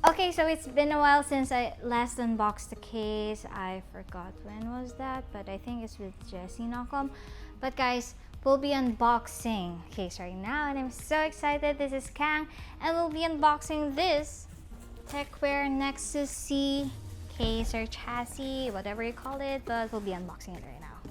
Okay, so it's been a while since I last unboxed the case. I forgot when was that, but I think it's with Jessie Knockham. But guys, we'll be unboxing case right now, and I'm so excited. This is Kang, and we'll be unboxing this Tecware Nexus C case or chassis, whatever you call it, but we'll be unboxing it right now.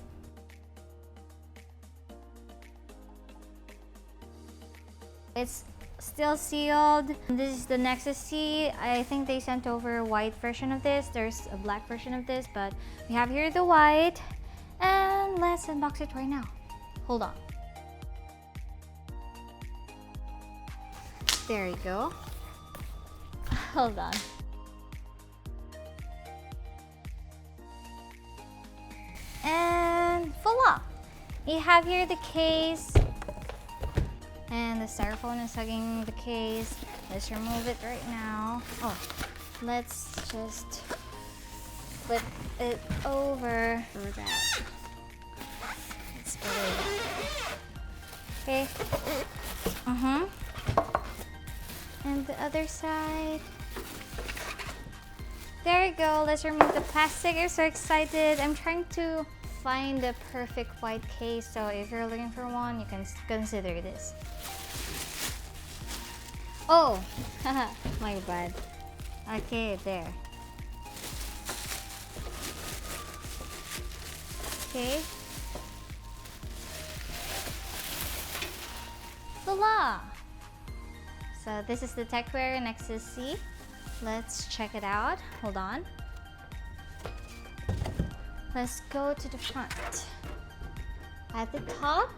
It's still sealed. This is the Nexus C. I think they sent over a white version of this. There's a black version of this, but we have here the white. And let's unbox it right now. Hold on. There you go. Hold on. And voila! We have here the case. And the styrofoam is hugging the case. Let's remove it right now. Oh, let's just flip it over for that. Let's put it. Okay. And the other side. There you go. Let's remove the plastic. I'm so excited. I'm trying to find the perfect white case. So if you're looking for one, you can consider this. Oh, my bad. Okay, there. Okay. Voila! So this is the Tecware Nexus C. Let's check it out. Hold on. Let's go to the front. At the top,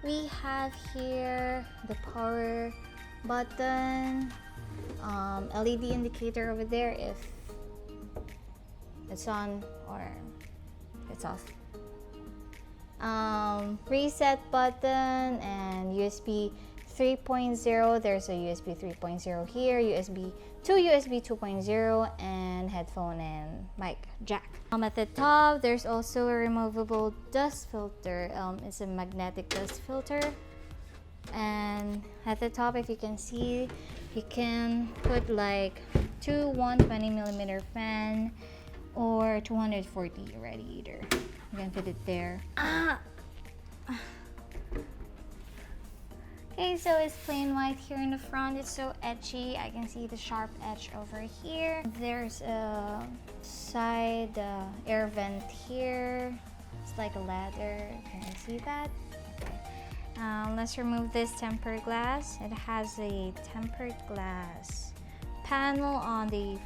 we have here the power button, LED indicator over there if it's on or it's off, reset button, and USB 3.0. There's a USB 3.0 here, USB 2.0, and headphone and mic jack. At the top, there's also a removable dust filter. It's a magnetic dust filter. And at the top, if you can see, you can put like two 120mm fan or 240 radiator. You can put it there. Okay, so it's plain white here in the front. It's so edgy. I can see the sharp edge over here. There's a side air vent here. It's like a ladder. Can you see that? Okay. Let's remove this tempered glass. It has a tempered glass panel on the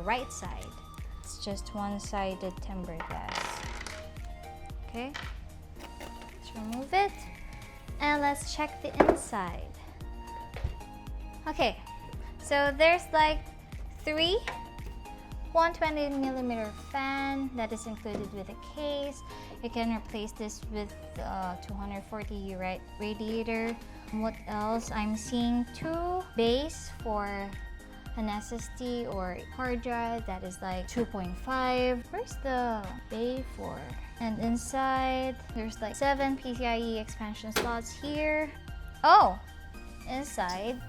right side. It's just one-sided tempered glass. Okay, let's remove it. And let's check the inside. Okay, so there's like three 120mm fan that is included with the case. You can replace this with 240 radiator. What else? I'm seeing two bays for an SSD or hard drive that is like 2.5. Where's the bay for? And inside, there's like 7 PCIe expansion slots here. Oh, inside,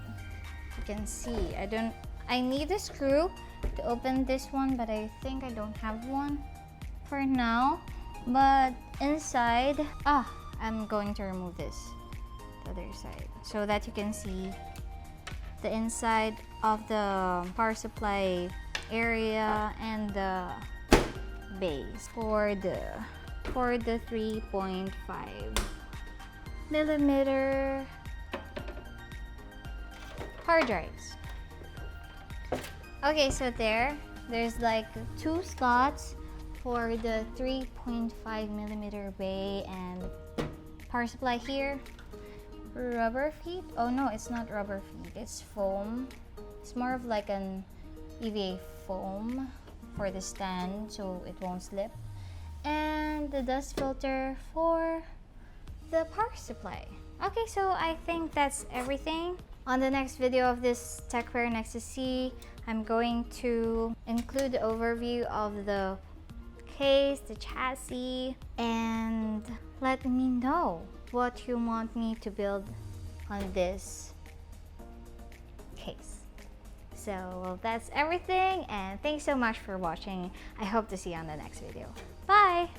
you can see, I need a screw to open this one, but I think I don't have one for now. But inside, I'm going to remove this, the other side, so that you can see the inside of the power supply area and the base for the 3.5mm hard drives. Okay, so there's like two slots for the 3.5mm bay and power supply here. Rubber feet? Oh no, it's not rubber feet, it's foam. It's more of like an EVA foam for the stand so it won't slip. And the dust filter for the power supply. Okay, so I think that's everything. On the next video of this Tecware Nexus C, I'm going to include the overview of the case, the chassis, and let me know what you want me to build on this case. So that's everything, and thanks so much for watching. I hope to see you on the next video. Bye!